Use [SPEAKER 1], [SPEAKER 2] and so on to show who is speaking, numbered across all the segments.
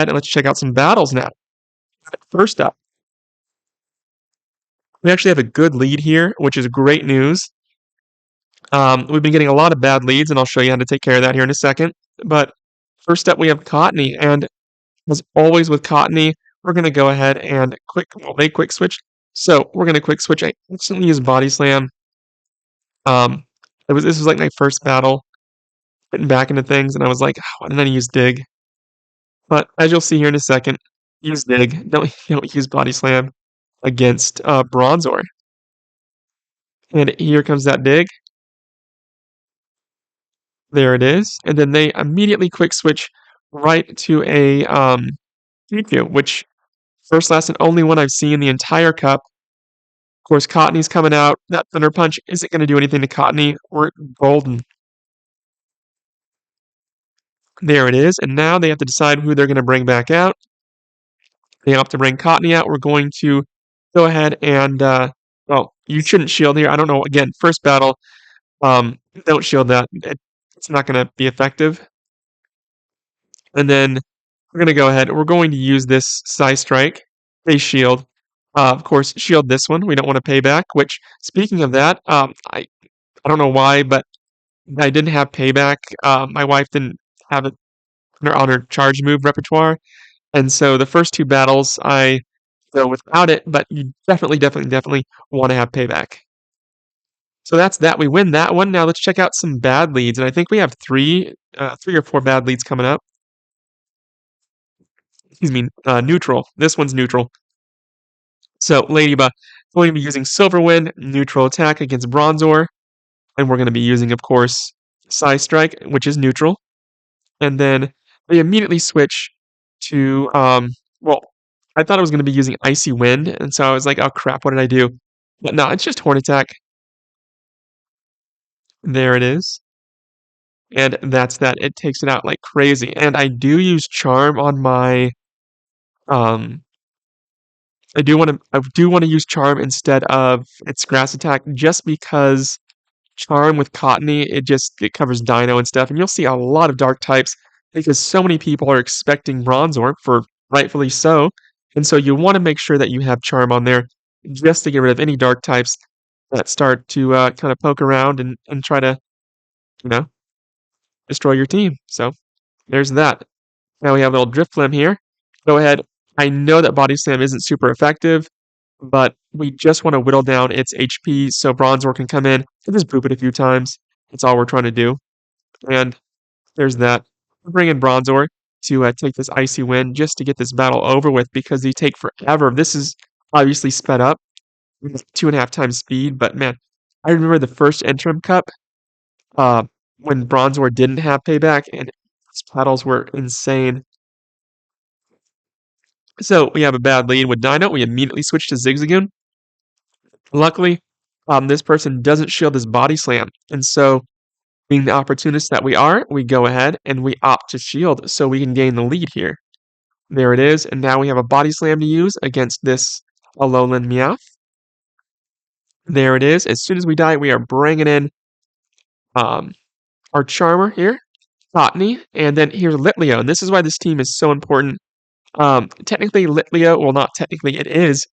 [SPEAKER 1] and let's check out some battles now. First up, we actually have a good lead here, which is great news. We've been getting a lot of bad leads, and I'll show you how to take care of that here in a second. But first up, we have Cottonee, and as always with Cottonee, we're going to go ahead and they quick switch. So we're going to quick switch. I instantly use Body Slam. This was like my first battle, getting back into things, and I was like, why didn't I use Dig? But as you'll see here in a second, use Dig. Don't use Body Slam against Bronzor. And here comes that Dig. There it is. And then they immediately quick switch right to a Pikachu, which first, last, and only one I've seen the entire cup. Of course, Cottonee's coming out. That Thunder Punch isn't going to do anything to Cottonee. We're golden. There it is. And now they have to decide who they're going to bring back out. They opt to bring Cottonee out. We're going to go ahead and, well, you shouldn't shield here. I don't know. Again, first battle, don't shield that. It's not going to be effective. And then we're going to go ahead. We're going to use this Psy Strike. They shield. Of course, shield this one. We don't want to pay back, which, speaking of that, I don't know why, but I didn't have payback. My wife didn't have it on her charge move repertoire. And so the first two battles, I go without it, but you definitely want to have payback. So that's that. We win that one. Now let's check out some bad leads. And I think we have three or four bad leads coming up. Excuse me, neutral. This one's neutral. So Ladybug, going to be using Silver Wind, neutral attack against Bronzor. And we're going to be using, of course, Psy Strike, which is neutral. And then they immediately switch to, well, I thought I was going to be using Icy Wind. And so I was like, oh crap, what did I do? But no, it's just Horn Attack. There it is. And that's that. It takes it out like crazy. And I do use Charm on my, I do want to use Charm instead of its Grass Attack just because Charm with Cottonee, it covers Dino and stuff, and you'll see a lot of Dark types because so many people are expecting Bronzor, for rightfully so, and so you want to make sure that you have Charm on there just to get rid of any Dark types that start to kind of poke around and try to, destroy your team. So there's that. Now we have a little Drifblim here. Go ahead. I know that Body Slam isn't super effective, but we just want to whittle down its HP so Bronzor can come in and just boop it a few times. That's all we're trying to do. And there's that. We're bringing Bronzor to take this Icy Wind just to get this battle over with because they take forever. This is obviously sped up, 2.5 times speed, but man, I remember the first Interim Cup when Bronzor didn't have payback and its battles were insane. So we have a bad lead with Dino. We immediately switch to Zigzagoon. Luckily, this person doesn't shield his Body Slam. And so, being the opportunists that we are, we go ahead and we opt to shield so we can gain the lead here. There it is. And now we have a Body Slam to use against this Alolan Meowth. There it is. As soon as we die, we are bringing in our Charmer here, Cottonee, and then here's Litleo. And this is why this team is so important. Technically, Litleo, well, not technically, it is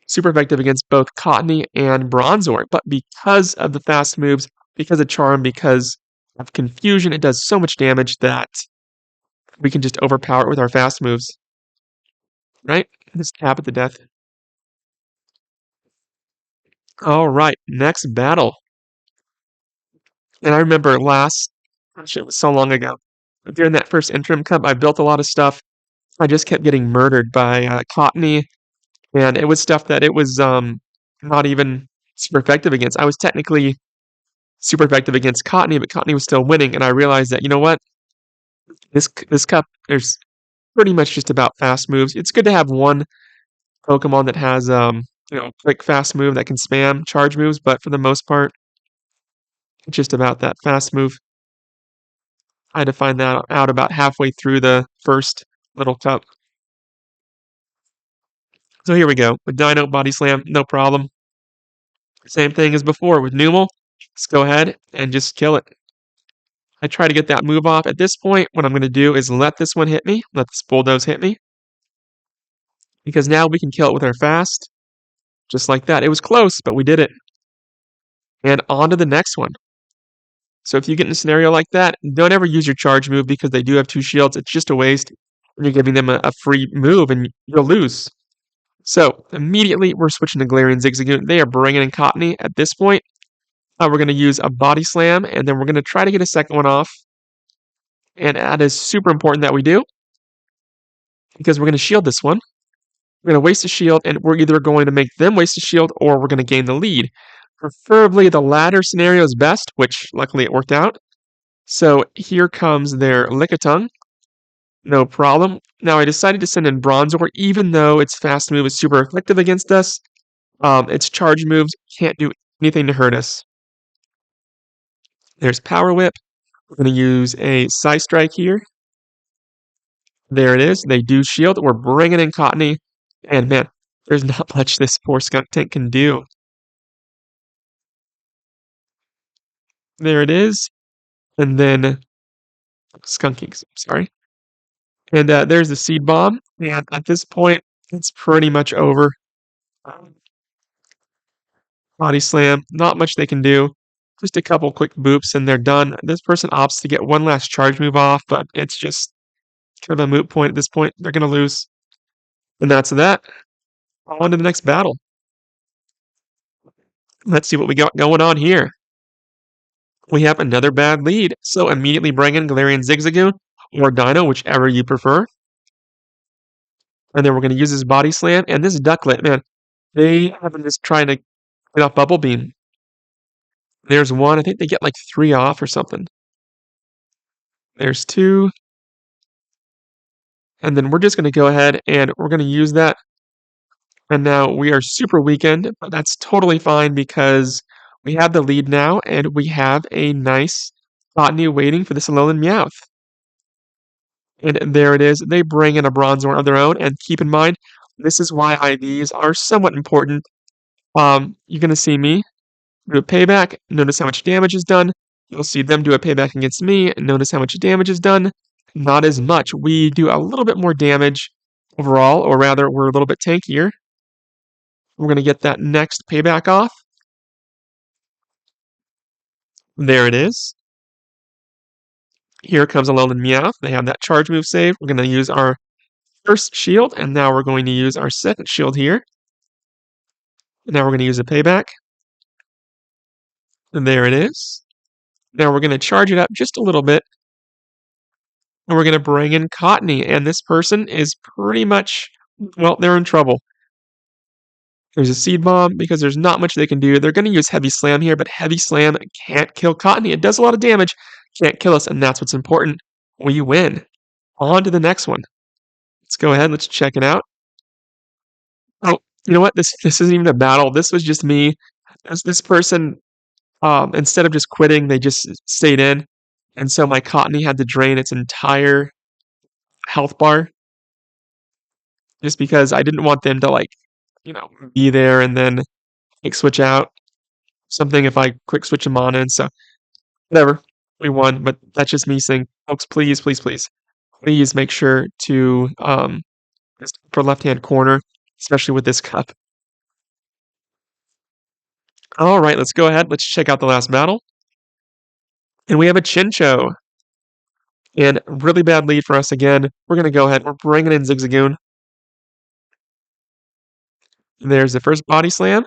[SPEAKER 1] super effective against both Cottonee and Bronzor, but because of the fast moves, because of Charm, because of Confusion, it does so much damage that we can just overpower it with our fast moves. Right? Just tap it to death. Alright, next battle. And I remember it was so long ago. During that first Interim Cup, I built a lot of stuff. I just kept getting murdered by Cottonee, and it was stuff that it was not even super effective against. I was technically super effective against Cottonee, but Cottonee was still winning, and I realized that, you know what? This cup is pretty much just about fast moves. It's good to have one Pokemon that has quick fast move that can spam charge moves, but for the most part, it's just about that fast move. I had to find that out about halfway through the first little cup. So here we go. With Dino, Body Slam, no problem. Same thing as before with Numel. Let's go ahead and just kill it. I try to get that move off. At this point, what I'm going to do is let this one hit me. Let this bulldoze hit me. Because now we can kill it with our fast. Just like that. It was close, but we did it. And on to the next one. So if you get in a scenario like that, don't ever use your charge move because they do have 2 shields. It's just a waste. You're giving them a free move and you'll lose. So immediately we're switching to Galarian Zigzagoon. They are bringing in Cottonee at this point. We're going to use a Body Slam, and then we're going to try to get a second one off. And that is super important that we do, because we're going to shield this one. We're going to waste a shield, and we're either going to make them waste a shield, or we're going to gain the lead. Preferably the latter scenario is best, which luckily it worked out. So here comes their Lickitung. No problem. Now I decided to send in Bronzor, even though its fast move is super effective against us. Its charge moves can't do anything to hurt us. There's Power Whip. We're going to use a Psy Strike here. There it is. They do shield. We're bringing in Cottonee. And man, there's not much this poor Skuntank can do. There it is. And then Skunkinks, sorry. And there's the Seed Bomb. And at this point, it's pretty much over. Body Slam, not much they can do. Just a couple quick boops and they're done. This person opts to get one last charge move off, but it's just kind of a moot point at this point. They're going to lose. And that's that. On to the next battle. Let's see what we got going on here. We have another bad lead, so immediately bring in Galarian Zigzagoon or Dino, whichever you prefer. And then we're going to use his Body Slam. And this Ducklet, man, they have been just trying to get off Bubble Beam. There's one. I think they get like 3 off or something. There's 2. And then we're just going to go ahead and we're going to use that. And now we are super weakened, but that's totally fine because we have the lead now and we have a nice Cottonee waiting for this Alolan Meowth. And there it is. They bring in a Bronzor of their own. And keep in mind, this is why IVs are somewhat important. You're going to see me do a payback. Notice how much damage is done. You'll see them do a payback against me. Notice how much damage is done. Not as much. We do a little bit more damage overall, or rather, we're a little bit tankier. We're going to get that next payback off. There it is. Here comes Alolan Meowth. They have that charge move saved. We're going to use our first shield, and now we're going to use our second shield here. And now we're going to use a payback. And there it is. Now we're going to charge it up just a little bit. And we're going to bring in Cottonee. And this person is pretty much, well, they're in trouble. There's a Seed Bomb because there's not much they can do. They're going to use Heavy Slam here, but Heavy Slam can't kill Cottonee. It does a lot of damage, can't kill us, and that's what's important. We win. On to the next one. Let's go ahead. Let's check it out. Oh, you know what? This isn't even a battle. This was just me. As this person, instead of just quitting, they just stayed in. And so my Cottonee had to drain its entire health bar. Just because I didn't want them to, like, be there and then quick switch out. Something if I quick switch them on in. So, whatever. We won. But that's just me saying, folks, please, please, please. Please make sure to, for left-hand corner, especially with this cup. All right, let's go ahead. Let's check out the last battle. And we have a Chinchou. And really bad lead for us again. We're going to go ahead. We're bringing in Zigzagoon. There's the first Body Slam.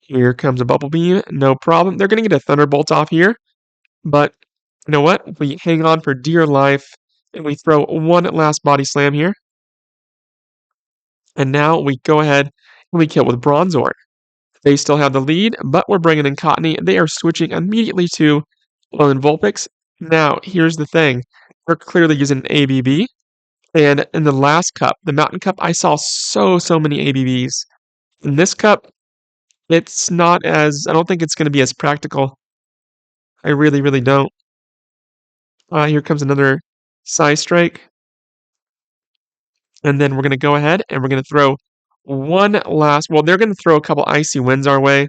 [SPEAKER 1] Here comes a Bubble Beam. No problem. They're going to get a Thunderbolt off here. But you know what? We hang on for dear life. And we throw one last Body Slam here. And now we go ahead and we kill with Bronzor. They still have the lead, but we're bringing in Cottonee. They are switching immediately to Alolan Vulpix. Now, here's the thing. We're clearly using an ABB. And in the last cup, the Mountain Cup, I saw so many ABBs. In this cup, it's not as... I don't think it's going to be as practical. I really, really don't. Here comes another Psy Strike. And then we're going to go ahead and we're going to throw one last... Well, they're going to throw a couple Icy Winds our way.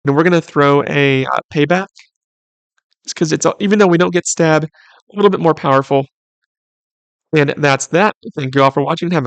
[SPEAKER 1] And we're going to throw a Payback. because it's even though we don't get stab, a little bit more powerful. And that's that. Thank you all for watching. Have a